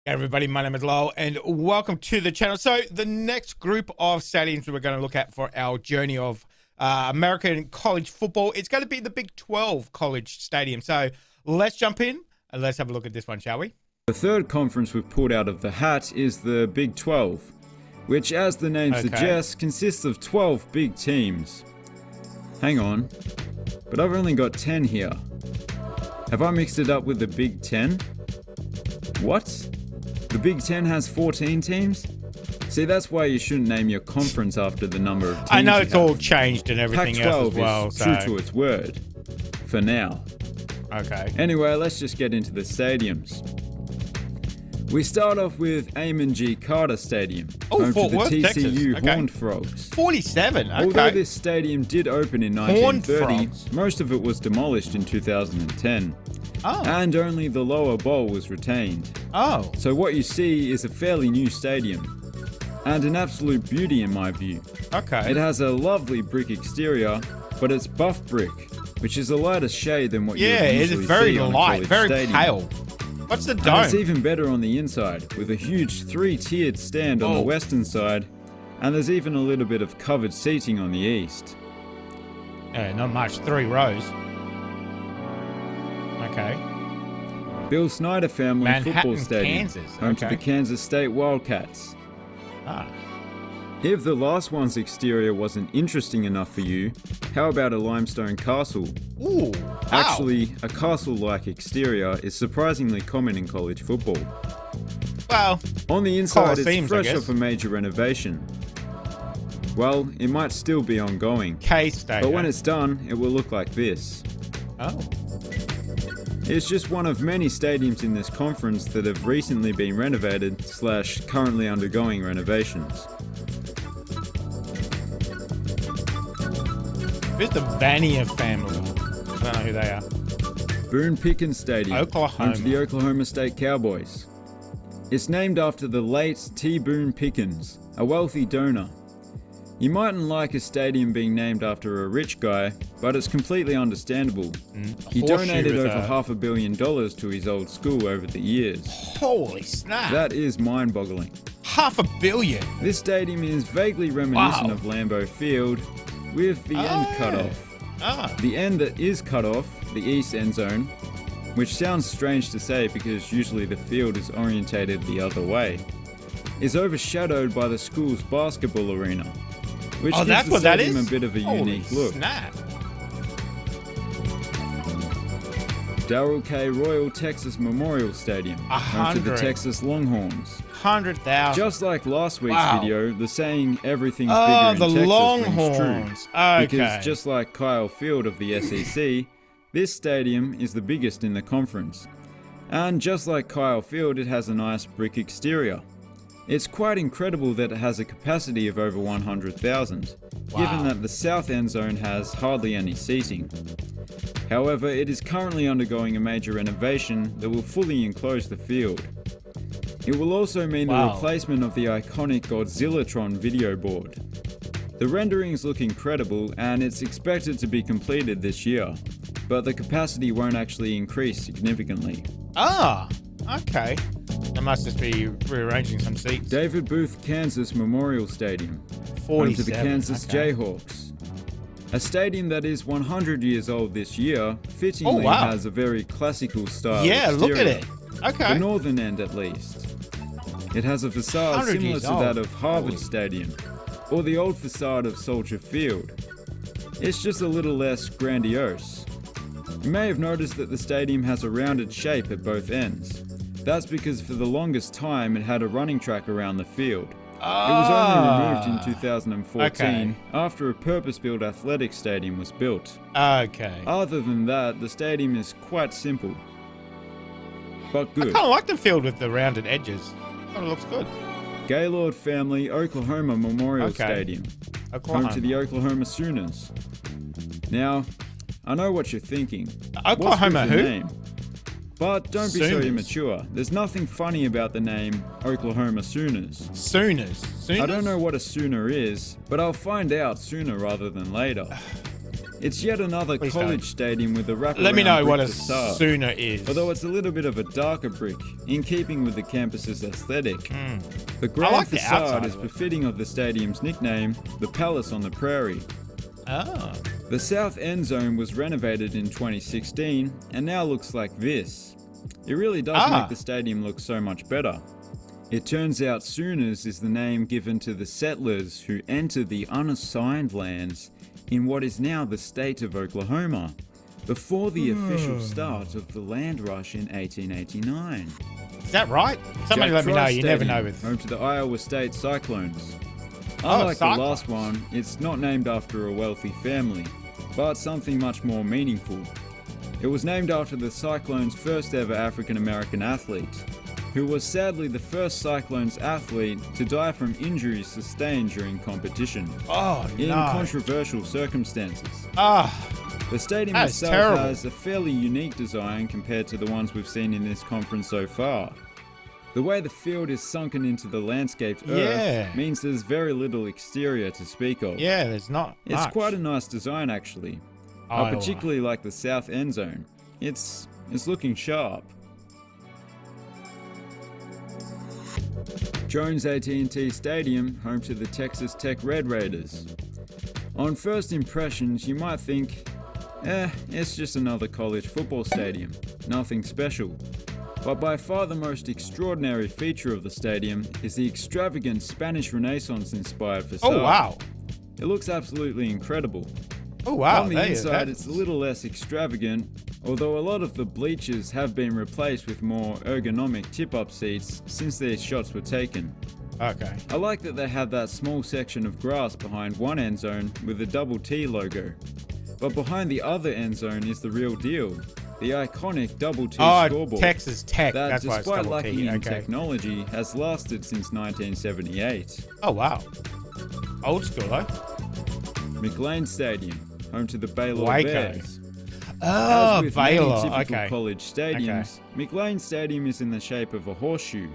Everybody, my name is Lowell and welcome to the channel. So the next group of stadiums we're going to look at for our journey of American college football, it's going to be the Big 12 college stadium. So let's jump in and let's have a look at this one, shall we? The third conference we've pulled out of the hat is the Big 12, which, as the name suggests, consists of 12 big teams. Hang on, but I've only got 10 here. Have I mixed it up with the Big 10? What? The Big 10 has 14 teams? See, that's why you shouldn't name your conference after the number of teams. I know it's all changed and everything else as well. Pac-12 is true to its word. For now. Okay. Anyway, let's just get into the stadiums. We start off with Amon G. Carter Stadium, home Fort to the Worth, TCU Texas. Horned Frogs. 47, okay. Although this stadium did open in 1930, Frogs. most of it was demolished in 2010. Oh. And only the lower bowl was retained. Oh. So what you see is a fairly new stadium. And an absolute beauty in my view. Okay. It has a lovely brick exterior, but it's buff brick, which is a lighter shade than what you would usually see on a college very stadium. pale. What's the dome? And it's even better on the inside, with a huge 3-tiered stand on the western side, and there's even a little bit of covered seating on the east. Yeah, not much. 3 rows. Okay. Bill Snyder Family Manhattan, Football Stadium, Kansas. home to the Kansas State Wildcats. Ah. If the last one's exterior wasn't interesting enough for you, how about a limestone castle? Ooh. Wow. Actually, a castle-like exterior is surprisingly common in college football. Well, On the inside, Colosseums, it's fresh I guess. off a major renovation. Well, it might still be ongoing, K-State. but when it's done, it will look like this. Oh. It's just one of many stadiums in this conference that have recently been renovated / currently undergoing renovations. Who's the Vanier family? I don't know who they are. Boone Pickens Stadium, Oklahoma. home to the Oklahoma State Cowboys. It's named after the late T. Boone Pickens, a wealthy donor. You mightn't like a stadium being named after a rich guy, but it's completely understandable. He donated over $500 million to his old school over the years. Holy snap. That is mind-boggling. $500 million. This stadium is vaguely reminiscent of Lambeau Field, with the end cut off. Ah. The end that is cut off, the east end zone, which sounds strange to say because usually the field is orientated the other way, is overshadowed by the school's basketball arena, which gives that's the what that stadium is? a bit of a unique look. Snap. Darrell K. Royal Texas Memorial Stadium, home to the 100. Texas Longhorns. 100,000. Just like last week's video, the saying "everything's Oh, bigger in the Texas" Longhorns. rings true. Okay. Because just like Kyle Field of the SEC, this stadium is the biggest in the conference. And just like Kyle Field, it has a nice brick exterior. It's quite incredible that it has a capacity of over 100,000, given that the south end zone has hardly any seating. However, it is currently undergoing a major renovation that will fully enclose the field. It will also mean the replacement of the iconic Godzillatron video board. The renderings look incredible and it's expected to be completed this year, but the capacity won't actually increase significantly. Ah, okay. They must just be rearranging some seats. David Booth, Kansas Memorial Stadium, 47. home to the Kansas Jayhawks. A stadium that is 100 years old this year, fittingly has a very classical style exterior. Look at it. Okay. The northern end at least. It has a facade similar to that of Harvard Stadium, or the old facade of Soldier Field. It's just a little less grandiose. You may have noticed that the stadium has a rounded shape at both ends. That's because for the longest time it had a running track around the field. It was only removed in 2014 after a purpose-built athletic stadium was built. Okay. Other than that, the stadium is quite simple, but good. I kind of like the field with the rounded edges. Kind of looks good. Gaylord Family Oklahoma Memorial Stadium, home to the Oklahoma Sooners. Now, I know what you're thinking. Oklahoma What's with the who? name? But don't be so immature. There's nothing funny about the name Oklahoma Sooners. Sooners? I don't know what a Sooner is, but I'll find out sooner rather than later. It's yet another Please college don't. stadium with a wraparound Let me know brick what a facade. Sooner is. Although it's a little bit of a darker brick, in keeping with the campus's aesthetic. The grand like the facade outside is of it. befitting of the stadium's nickname, the Palace on the Prairie. Oh. The south end zone was renovated in 2016 and now looks like this. It really does make the stadium look so much better. It turns out Sooners is the name given to the settlers who entered the unassigned lands in what is now the state of Oklahoma, before the official start of the land rush in 1889. Is that right? Somebody Jack let me know. Trice You never Stadium, know with. home to the Iowa State Cyclones. Unlike the last one, it's not named after a wealthy family, but something much more meaningful. It was named after the Cyclones' first ever African American athlete, who was sadly the first Cyclones athlete to die from injuries sustained during competition. In controversial circumstances. The stadium itself has a fairly unique design compared to the ones we've seen in this conference so far. The way the field is sunken into the landscaped earth means there's very little exterior to speak of. Yeah, there's not It's much. quite a nice design actually. I particularly like the south end zone. It's looking sharp. Jones AT&T Stadium, home to the Texas Tech Red Raiders. On first impressions, you might think, it's just another college football stadium, nothing special. But by far the most extraordinary feature of the stadium is the extravagant Spanish Renaissance-inspired facade. Oh, wow. It looks absolutely incredible. Oh, wow. On the inside, it's a little less extravagant, although a lot of the bleachers have been replaced with more ergonomic tip-up seats since these shots were taken. Okay. I like that they have that small section of grass behind one end zone with the double T logo. But behind the other end zone is the real deal, the iconic double T scoreboard. Texas Tech. That, That's why it's despite double lacking T. in technology, has lasted since 1978. Oh, wow. Old school, though. McLean Stadium, home to the Baylor Waco. Bears. Oh, As with Baylor. many typical Okay. college stadiums, McLean Stadium is in the shape of a horseshoe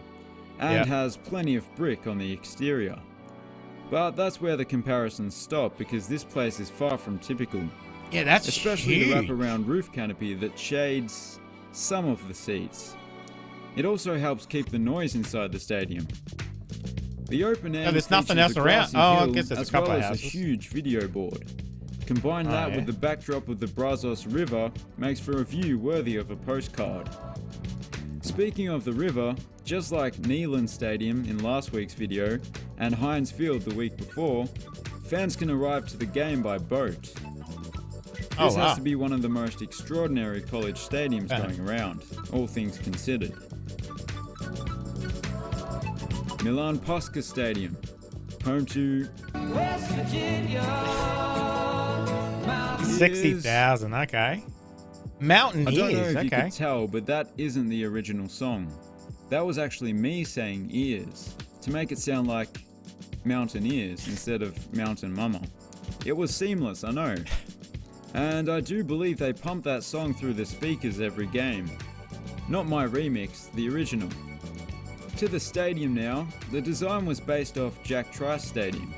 and has plenty of brick on the exterior. But that's where the comparisons stop because this place is far from typical. Yeah, that's especially huge. the wraparound roof canopy that shades some of the seats. It also helps keep the noise inside the stadium. The open air there's nothing else around. I guess there's a couple as of well as houses. a huge video board. Combine that with the backdrop of the Brazos River makes for a view worthy of a postcard. Speaking of the river, just like Neyland Stadium in last week's video and Heinz Field the week before, fans can arrive to the game by boat. This has to be one of the most extraordinary college stadiums going around, all things considered. Milan Posca Stadium, home to West Virginia. 60,000. Okay. Mountain I don't know Ears. if you Okay. could tell, but that isn't the original song. That was actually me saying ears, to make it sound like mountain ears instead of mountain mama. It was seamless, I know. And I do believe they pump that song through the speakers every game. Not my remix, the original. To the stadium now, the design was based off Jack Trice Stadium.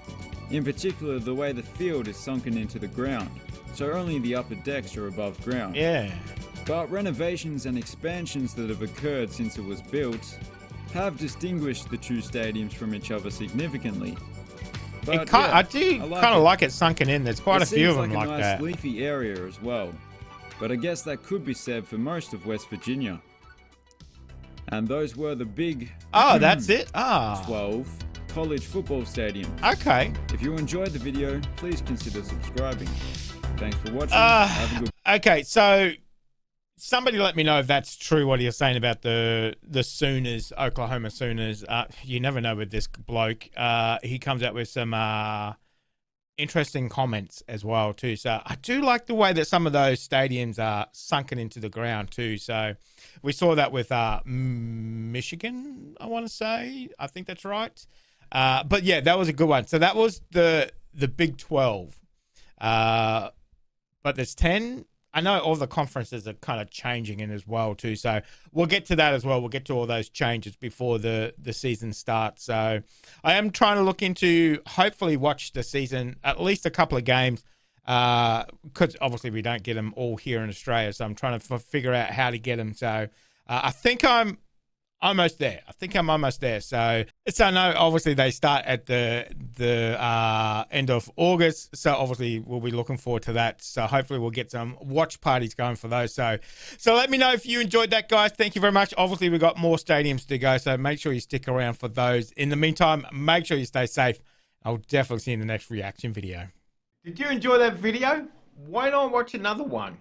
In particular, the way the field is sunken into the ground, so only the upper decks are above ground. Yeah. But renovations and expansions that have occurred since it was built have distinguished the two stadiums from each other significantly. But I do kind of like it sunken in. There's quite a few of them like like a nice that. leafy area as well. But I guess that could be said for most of West Virginia. And those were the big Oh, that's it? 12 college football stadiums. Okay. If you enjoyed the video, please consider subscribing. Thanks for watching. Have a good Okay, so somebody let me know if that's true what you're saying about the Sooners, Oklahoma Sooners. You never know with this bloke. He comes out with some interesting comments as well too. So I do like the way that some of those stadiums are sunken into the ground too. So we saw that with Michigan, I want to say. I think that's right. But yeah, that was a good one. So that was the Big 12. But there's 10. I know all the conferences are kind of changing in as well too. So we'll get to that as well. We'll get to all those changes before the season starts. So I am trying to look into hopefully watch the season, at least a couple of games because obviously we don't get them all here in Australia. So I'm trying to figure out how to get them. So I think I'm almost there. I think I'm almost there. So I know obviously they start at the end of August. So obviously we'll be looking forward to that. So hopefully we'll get some watch parties going for those. So let me know if you enjoyed that, guys. Thank you very much. Obviously we've got more stadiums to go. So make sure you stick around for those. In the meantime, make sure you stay safe. I'll definitely see you in the next reaction video. Did you enjoy that video? Why not watch another one?